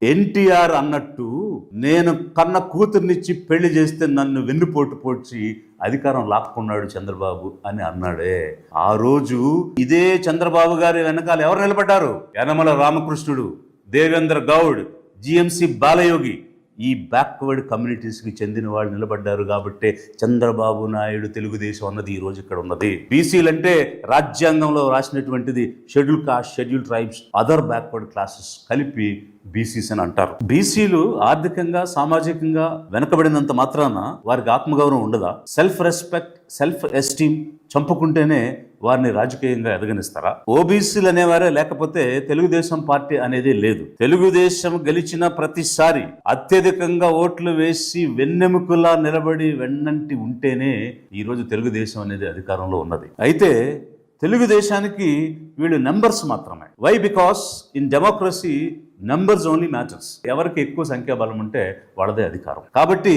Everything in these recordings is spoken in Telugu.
ఎన్టీఆర్ అన్నట్టు నేను కన్న కూతుర్నిచ్చి పెళ్లి చేస్తే నన్ను వెన్నుపోటు పోడ్చి అధికారం లాక్కున్నాడు చంద్రబాబు అని అన్నాడే. ఆ రోజు ఇదే చంద్రబాబు గారి వెనకాల ఎవరు నిలబడ్డారు? యనమల రామకృష్ణుడు, దేవేంద్ర గౌడ్, జిఎంసి బాలయోగి, ఈ బ్యాక్వర్డ్ కమ్యూనిటీస్కి చెందిన వాళ్ళు నిలబడ్డారు కాబట్టే చంద్రబాబు నాయుడు తెలుగుదేశం అన్నది ఈ రోజు ఇక్కడ ఉన్నది. బీసీలు అంటే రాజ్యాంగంలో రాసినటువంటిది schedule caste, schedule tribes, other backward classes కలిపి బీసీస్ అని అంటారు. బీసీలు ఆర్థికంగా సామాజికంగా వెనకబడినంత మాత్రాన వారికి ఆత్మగౌరవం ఉండదా? సెల్ఫ్ రెస్పెక్ట్, సెల్ఫ్ ఎస్టీమ్ చంపుకుంటేనే వారిని రాజకీయంగా ఎదగనిస్తారా? ఓబీసీలు అనేవారే లేకపోతే తెలుగుదేశం పార్టీ అనేది లేదు. తెలుగుదేశం గెలిచిన ప్రతిసారి అత్యధికంగా ఓట్లు వేసి వెన్నెముకలా నిలబడి వెన్నంటి ఉంటేనే ఈరోజు తెలుగుదేశం అనేది అధికారంలో ఉన్నది. అయితే తెలుగుదేశానికి వీళ్ళు నెంబర్స్ మాత్రమే. Why? Because in democracy numbers only matters. ఎవరికి ఎక్కువ సంఖ్యాబలం ఉంటే వాళ్ళదే అధికారం. కాబట్టి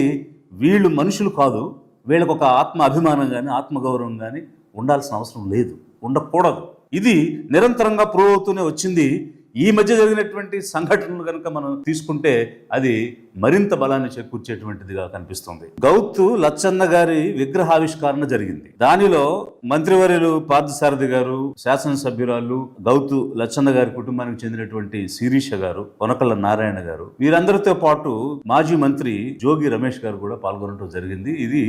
వీళ్ళు మనుషులు కాదు. వీళ్ళకు ఒక ఆత్మ అభిమానం కానీ ఆత్మగౌరవం కానీ ఉండాల్సిన అవసరం లేదు, ఉండకూడదు. ఇది నిరంతరంగా ప్రూవ్ అవుతూనే వచ్చింది. ఈ మధ్య జరిగినటువంటి సంఘటనలు కనుక మనం తీసుకుంటే అది మరింత బలాన్ని చేకూర్చేటువంటిదిగా కనిపిస్తుంది. గౌతు లచ్చన్న గారి విగ్రహావిష్కరణ జరిగింది. దానిలో మంత్రివర్యులు పార్థసారథి గారు, శాసనసభ్యురాలు గౌతు లచ్చన్న గారి కుటుంబానికి చెందినటువంటి శిరీష గారు, కొనకళ్ళ నారాయణ గారు, వీరందరితో పాటు మాజీ మంత్రి జోగి రమేష్ గారు కూడా పాల్గొనడం జరిగింది. ఇది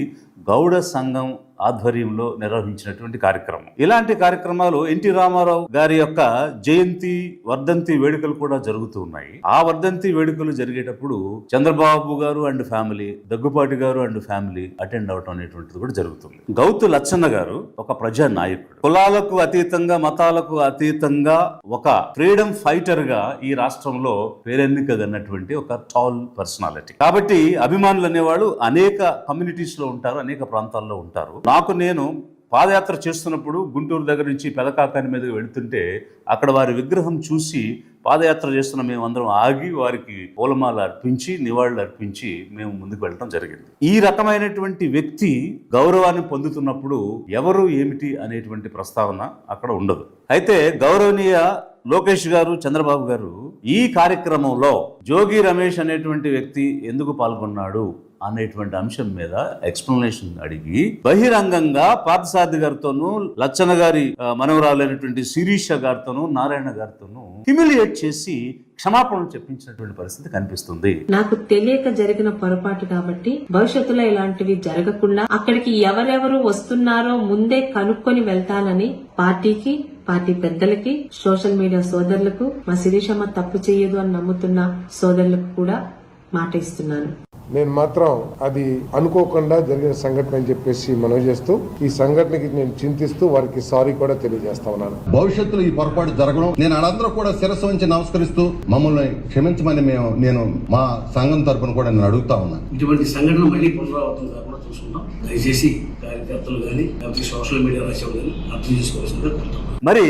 గౌడ సంఘం ఆధ్వర్యంలో నిర్వహించినటువంటి కార్యక్రమం. ఇలాంటి కార్యక్రమాలు ఎన్టీ రామారావు గారి యొక్క జయంతి, వర్ధంతి వేడుకలు కూడా జరుగుతూ ఉన్నాయి. ఆ వర్ధంతి వేడుకలు జరిగేటప్పుడు చంద్రబాబు గారు అండ్ ఫ్యామిలీ, దగ్గుపాటి గారు అండ్ ఫ్యామిలీ అటెండ్ అవటం అనేటువంటిది కూడా జరుగుతుంది. గౌతు లచ్చన్న గారు ఒక ప్రజా నాయకుడు. కులాలకు అతీతంగా, మతాలకు అతీతంగా ఒక ఫ్రీడమ్ ఫైటర్ గా ఈ రాష్ట్రంలో పేరెన్నికగన్నటువంటి ఒక టాల్ పర్సనాలిటీ. కాబట్టి అభిమానులు అనేవాళ్ళు అనేక కమ్యూనిటీస్ లో ఉంటారు, అనేక ప్రాంతాల్లో ఉంటారు. నేను పాదయాత్ర చేస్తున్నప్పుడు గుంటూరు దగ్గర నుంచి పెదకాకాని మీదకి వెళుతుంటే అక్కడ వారి విగ్రహం చూసి పాదయాత్ర చేస్తున్న మేమందరం ఆగి వారికి పూలమాల అర్పించి, నివాళులు అర్పించి మేము ముందుకు వెళ్ళడం జరిగింది. ఈ రకమైనటువంటి వ్యక్తి గౌరవాన్ని పొందుతున్నప్పుడు ఎవరు ఏమిటి అనేటువంటి ప్రస్తావన అక్కడ ఉండదు. అయితే గౌరవనీయ లోకేష్ గారు, చంద్రబాబు గారు ఈ కార్యక్రమంలో జోగి రమేష్ అనేటువంటి వ్యక్తి ఎందుకు పాల్గొన్నాడు అనేటువంటి అంశం మీద ఎక్స్ప్లెనేషన్ అడిగి బహిరంగంగా పార్థసారథి గారితోనూ, లచ్చన్న గారి మనవరాలైనటువంటి శిరీష గారితోనూ, నారాయణ గారితోనూ హ్యూమిలియేట్ చేసి క్షమాపణలు చెప్పించినటువంటి పరిస్థితి కనిపిస్తుంది. నాకు తెలియక జరిగిన పొరపాటు కాబట్టి భవిష్యత్తులో ఇలాంటివి జరగకుండా అక్కడికి ఎవరెవరు వస్తున్నారో ముందే కనుక్కొని వెళ్తానని పార్టీకి, పార్టీ పెద్దలకి, సోషల్ మీడియా సోదరులకు, మా శిరీషమ్మ తప్పు చేయదు అని నమ్ముతున్న సోదరులకు కూడా మాట ఇస్తున్నాను. నేను మాత్రం అది అనుకోకుండా జరిగిన సంఘటన అని చెప్పేసి మనవి చేస్తూ ఈ సంఘటనకి నేను చింతిస్తూ వారికి సారీ కూడా తెలియజేస్తా ఉన్నాను. భవిష్యత్తులో ఈ పొరపాటు జరగడం నేను వాళ్ళందరూ కూడా శిరస్సు వంచి నమస్కరిస్తూ మమ్మల్ని క్షమించమని నేను మా సంఘం తరపున కూడా నేను అడుగుతా ఉన్నాను. ఇటువంటి సంఘటన మళ్ళీ పునరావృతం కాకుండా చూసుకుంటాం. దయచేసి కార్యకర్తలు కానీ సోషల్ మీడియా రాసేవాళ్ళు కానీ అర్థం చేసుకోవాల్సిందిగా కోరుతున్నాం. మరి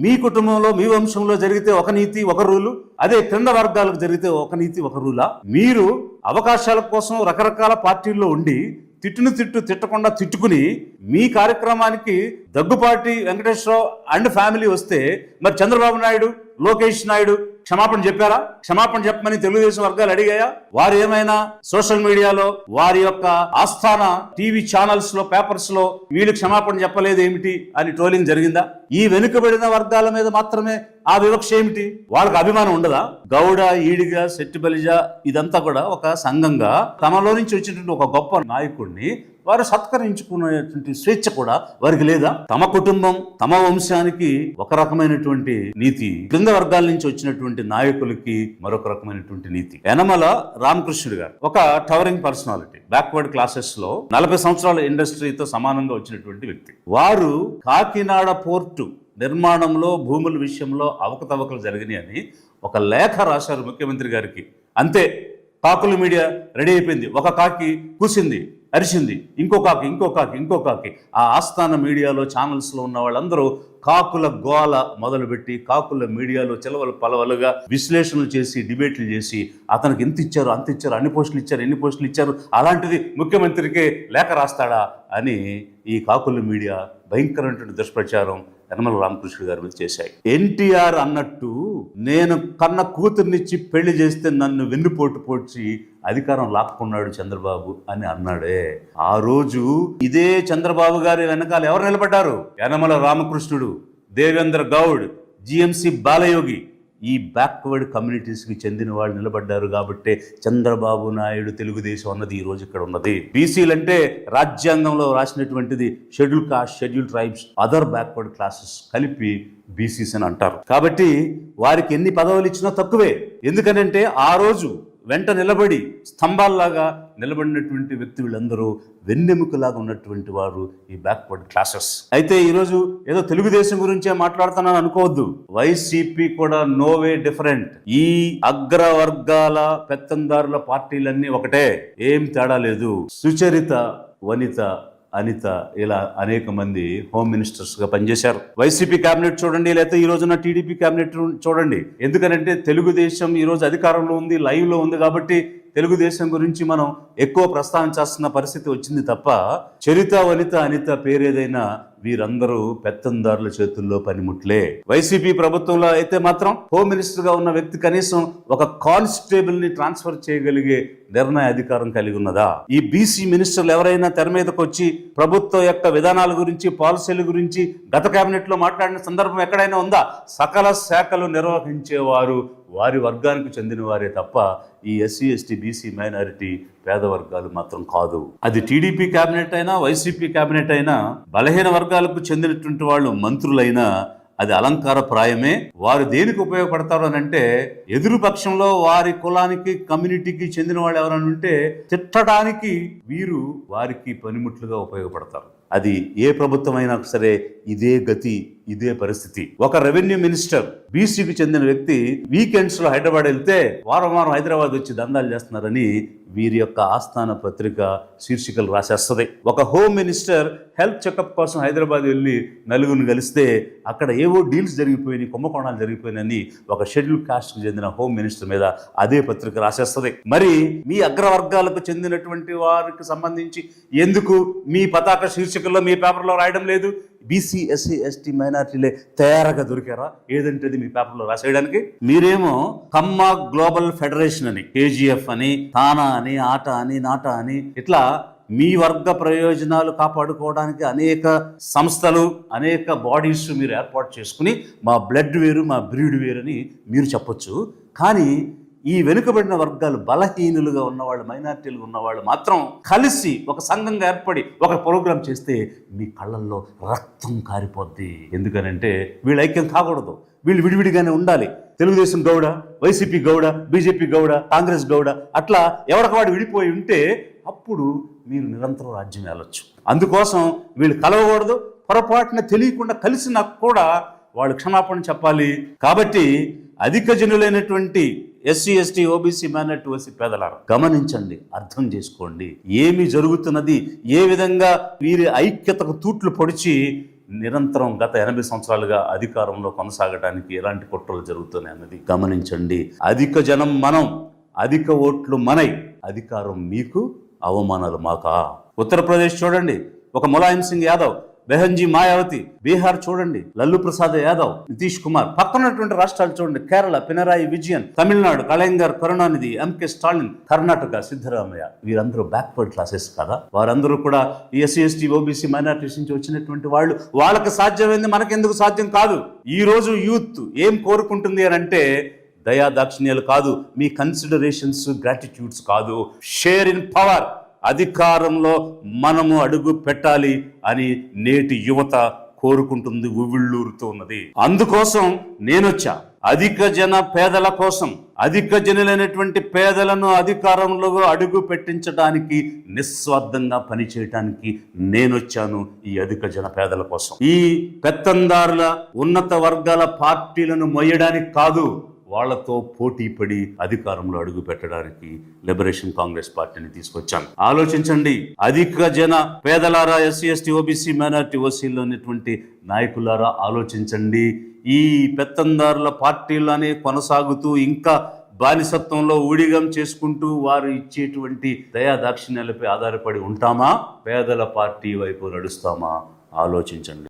మీ కుటుంబంలో, మీ వంశంలో జరిగితే ఒక నీతి, ఒక రూలు, అదే క్రింద వర్గాలకు జరిగితే ఒక నీతి, ఒక రూలా? మీరు అవకాశాల కోసం రకరకాల పార్టీల్లో ఉండి తిట్టకుండా తిట్టుకుని మీ కార్యక్రమానికి దగ్గుపాటి వెంకటేశ్వరరావు అండ్ ఫ్యామిలీ వస్తే మరి చంద్రబాబు నాయుడు, లోకేష్ నాయుడు క్షమాపణ చెప్పారా? క్షమాపణ చెప్పమని తెలుగుదేశం వర్గాలు అడిగాయా? వారు ఏమైనా సోషల్ మీడియాలో, వారి యొక్క ఆస్థాన టీవీ ఛానల్స్ లో, పేపర్స్ లో వీళ్ళు క్షమాపణ చెప్పలేదు ఏమిటి అని ట్రోలింగ్ జరిగిందా? ఈ వెనుకబడిన వర్గాల మీద మాత్రమే ఆ వివక్ష ఏమిటి? వాళ్ళకి అభిమానం ఉండదా? గౌడ, ఈడిగ, సెట్టిబలిజ ఇదంతా కూడా ఒక సంఘంగా తమలో నుంచి వచ్చినటువంటి ఒక గొప్ప నాయకుడిని వారు సత్కరించుకునేటువంటి స్వేచ్ఛ కూడా వారికి లేదా? తమ కుటుంబం, తమ వంశానికి ఒక రకమైనటువంటి నీతి, కింద వర్గాల నుంచి వచ్చినటువంటి నాయకులకి మరొక రకమైనటువంటి నీతి. యనమల రామకృష్ణుడు గారు ఒక టవరింగ్ పర్సనాలిటీ, బ్యాక్వర్డ్ క్లాసెస్ లో 40 సంవత్సరాల ఇండస్ట్రీతో సమానంగా వచ్చినటువంటి వ్యక్తి. వారు కాకినాడ పోర్టు నిర్మాణంలో భూముల విషయంలో అవకతవకలు జరిగినాయి అని ఒక లేఖ రాశారు ముఖ్యమంత్రి గారికి. అంతే, కాకుల మీడియా రెడీ అయిపోయింది. ఒక కాకి కూసింది, అరిచింది, ఇంకో కాకి. ఆ ఆస్థాన మీడియాలో, ఛానల్స్లో ఉన్న వాళ్ళందరూ కాకుల గోల మొదలుపెట్టి కాకుల మీడియాలో చిలవలు పలవలుగా విశ్లేషణలు చేసి, డిబేట్లు చేసి, అతనికి ఎంత ఇచ్చారు, అంత ఇచ్చారు, అన్ని పోస్టులు ఇచ్చారు, ఎన్ని పోస్టులు ఇచ్చారు, అలాంటిది ముఖ్యమంత్రికి లేఖ రాస్తాడా అని ఈ కాకుల మీడియా భయంకరమైనటువంటి దుష్ప్రచారం యనమల రామకృష్ణ గారి మీద చేశాయి. ఎన్టీఆర్ అన్నట్టు నేను కన్న కూతుర్నిచ్చి పెళ్లి చేస్తే నన్ను వెన్నుపోటు పోడ్చి అధికారం లాక్కున్నాడు చంద్రబాబు అని అన్నాడే. ఆ రోజు ఇదే చంద్రబాబు గారి వెనకాల ఎవరు నిలబడ్డారు? యనమల రామకృష్ణుడు, దేవేంద్ర గౌడ్, జిఎంసి బాలయోగి, ఈ బ్యాక్వర్డ్ కమ్యూనిటీస్కి చెందిన వాళ్ళు నిలబడ్డారు కాబట్టే చంద్రబాబు నాయుడు తెలుగుదేశం అన్నది ఈ రోజు ఇక్కడ ఉన్నది. బీసీలంటే రాజ్యాంగంలో రాసినటువంటిది schedule caste, schedule tribes, other backward classes కలిపి బీసీస్ అని అంటారు. కాబట్టి వారికి ఎన్ని పదవులు ఇచ్చినా తక్కువే. ఎందుకనంటే ఆ రోజు వెంట నిలబడి స్తంభాల్లాగా నిలబడినటువంటి వ్యక్తి వీళ్ళందరూ వెన్నెముకలాగా ఉన్నటువంటి వారు ఈ బ్యాక్వర్డ్ క్లాసెస్. అయితే ఈరోజు ఏదో తెలుగుదేశం గురించే మాట్లాడుతున్నాను అనుకోవద్దు. వైసీపీ కూడా నోవే డిఫరెంట్. ఈ అగ్రవర్గాల పెత్తందారుల పార్టీలన్నీ ఒకటే, ఏం తేడా లేదు. సుచరిత, వనిత, అనిత ఇలా అనేక మంది హోమ్ మినిస్టర్స్ గా పనిచేశారు. వైసీపీ కేబినెట్ చూడండి, లేకపోతే ఈ రోజున టీడీపీ కేబినెట్ చూడండి. ఎందుకనంటే తెలుగుదేశం ఈ రోజు అధికారంలో ఉంది, లైవ్ లో ఉంది కాబట్టి తెలుగుదేశం గురించి మనం ఎక్కువ ప్రస్తావించాల్సిన పరిస్థితి వచ్చింది తప్ప చరిత, వనిత, అనిత పేరేదైనా వీరందరూ పెత్తందారుల చేతుల్లో పనిముట్లే. వైసీపీ ప్రభుత్వంలో అయితే మాత్రం హోమ్ మినిస్టర్ గా ఉన్న వ్యక్తి కనీసం ఒక కానిస్టేబుల్ ని ట్రాన్స్ఫర్ చేయగలిగే నిర్ణయ అధికారం కలిగి ఉన్నదా? ఈ బీసీ మినిస్టర్లు ఎవరైనా తెర మీదకి వచ్చి ప్రభుత్వం యొక్క విధానాల గురించి, పాలసీల గురించి గత కేబినెట్ లో మాట్లాడిన సందర్భం ఎక్కడైనా ఉందా? సకల శాఖలు నిర్వహించేవారు వారి వర్గానికి చెందిన వారే తప్ప ఈ ఎస్సీ, ఎస్టీ, బీసీ, మైనారిటీ, పేద వర్గాలు మాత్రం కాదు. అది టీడీపీ కేబినెట్ అయినా, వైసీపీ కేబినెట్ అయినా, బలహీన వర్గాలకు చెందినటువంటి వాళ్ళు మంత్రులైనా అది అలంకార ప్రాయమే. వారు దేనికి ఉపయోగపడతారు అని అంటే, ఎదురు పక్షంలో వారి కులానికి, కమ్యూనిటీకి చెందిన వాళ్ళు ఎవరైనా ఉంటే తిట్టడానికి వీరు వారికి పనిముట్లుగా ఉపయోగపడతారు. అది ఏ ప్రభుత్వం అయినా సరే ఇదే గతి, ఇదే పరిస్థితి. ఒక రెవెన్యూ మినిస్టర్ బీసీకి చెందిన వ్యక్తి వీకెండ్స్ లో హైదరాబాద్ వెళ్తే వారం వారం హైదరాబాద్ వచ్చి దందాలు చేస్తున్నారని వీరి యొక్క ఆస్థాన పత్రిక శీర్షికలు రాసేస్తుంది. ఒక హోమ్ మినిస్టర్ హెల్త్ చెకప్ కోసం హైదరాబాద్ వెళ్ళి నలుగురిని కలిస్తే అక్కడ ఏవో డీల్స్ జరిగిపోయినాయి, కుంభకోణాలు జరిగిపోయినాయని ఒక షెడ్యూల్ కాస్ట్ కు చెందిన హోమ్ మినిస్టర్ మీద అదే పత్రిక రాసేస్తుంది. మరి మీ అగ్రవర్గాలకు చెందినటువంటి వారికి సంబంధించి ఎందుకు మీ పతాక శీర్షికల్లో మీ పేపర్లో రాయడం లేదు? బీసీ, ఎస్సీ, ఎస్టీ, మైనార్టీలే తయారుగా దొరికారా ఏదంటే మీ పేపర్లో రాసేయడానికి? మీరేమో కమ్మ గ్లోబల్ ఫెడరేషన్ అని, కేజీఎఫ్ అని, తానా అని, ఆట అని, నాట అని, ఇట్లా మీ వర్గ ప్రయోజనాలు కాపాడుకోవడానికి అనేక సంస్థలు, అనేక బాడీస్ మీరు ఏర్పాటు చేసుకుని మా బ్లడ్ వేరు, మా బ్రీడ్ వేరు అని మీరు చెప్పొచ్చు. కానీ ఈ వెనుకబడిన వర్గాలు, బలహీనులుగా ఉన్నవాళ్ళు, మైనార్టీలుగా ఉన్నవాళ్ళు మాత్రం కలిసి ఒక సంఘంగా ఏర్పడి ఒక ప్రోగ్రాం చేస్తే మీ కళ్ళల్లో రక్తం కారిపోద్ది. ఎందుకనంటే వీళ్ళు ఐక్యం కాకూడదు, వీళ్ళు విడివిడిగానే ఉండాలి. తెలుగుదేశం గౌడ, వైసీపీ గౌడ, బీజేపీ గౌడ, కాంగ్రెస్ గౌడ, అట్లా ఎవరికవాడు విడిపోయి ఉంటే అప్పుడు మీరు నిరంతరం రాజ్యం వెళ్ళొచ్చు. అందుకోసం వీళ్ళు కలవకూడదు. పొరపాటున తెలియకుండా కలిసినా కూడా వాళ్ళు క్షమాపణ చెప్పాలి. కాబట్టి అధిక జనులైనటువంటి SC, ST, OBC, minority, OC పేదలారా గమనించండి, అర్థం చేసుకోండి ఏమి జరుగుతున్నది, ఏ విధంగా వీరి ఐక్యతకు తూట్లు పొడిచి నిరంతరం గత 80 సంవత్సరాలుగా అధికారంలో కొనసాగడానికి ఎలాంటి కుట్రలు జరుగుతున్నాయి అన్నది గమనించండి. అధిక జనం మనం, అధిక ఓట్లు మనై, అధికారం మీకు, అవమానాలు మాకా. ఉత్తరప్రదేశ్ చూడండి, ఒక ములాయం సింగ్ యాదవ్, బెహన్జీ మాయావతి. బీహార్ చూడండి, లల్లు ప్రసాద్ యాదవ్, నితీష్ కుమార్. పక్కనటువంటి రాష్ట్రాలు చూడండి, కేరళ పినరాయి విజయన్, తమిళనాడు కళింగర్ కరుణానిధి, ఎంకే స్టాలిన్, కర్ణాటక సిద్ధరామయ్య. వీరందరూ బ్యాక్వర్డ్ క్లాసెస్ కదా. వారందరూ కూడా ఎస్సీ, ఎస్టీ, ఓబీసీ, మైనారిటీస్ నుంచి వచ్చినటువంటి వాళ్ళు. వాళ్ళకి సాధ్యమైంది మనకెందుకు సాధ్యం కాదు? ఈ రోజు యూత్ ఏం కోరుకుంటుంది అని అంటే దయా దాక్షిణ్యాలు కాదు, మీ కన్సిడరేషన్స్, గ్రాటిట్యూడ్స్ కాదు, షేర్ ఇన్ పవర్. అధికారంలో మనము అడుగు పెట్టాలి అని నేటి యువత కోరుకుంటుంది, ఉవ్విళ్ళూరుతూ ఉన్నది. అందుకోసం నేనొచ్చా. అధిక జన పేదల కోసం, అధిక జనులైనటువంటి పేదలను అధికారంలో అడుగు పెట్టించడానికి, నిస్వార్థంగా పనిచేయటానికి నేనొచ్చాను. ఈ అధిక జన పేదల కోసం, ఈ పెత్తందారుల ఉన్నత వర్గాల పార్టీలను మొయ్యడానికి కాదు, వాళ్లతో పోటీ పడి అధికారంలో అడుగు పెట్టడానికి లిబరేషన్ కాంగ్రెస్ పార్టీని తీసుకొచ్చాను. ఆలోచించండి, అధిక జన పేదలారా, ఎస్సీ, ఎస్టీ, ఓబీసీ, మైనారిటీ, ఓసీలో ఉన్నటువంటి నాయకులారా ఆలోచించండి. ఈ పెత్తందారుల పార్టీలనే కొనసాగుతూ ఇంకా బానిసత్వంలో ఊడిగం చేసుకుంటూ వారు ఇచ్చేటువంటి దయా దాక్షిణ్యాలపై ఆధారపడి ఉంటామా, పేదల పార్టీ వైపు నడుస్తామా? ఆలోచించండి.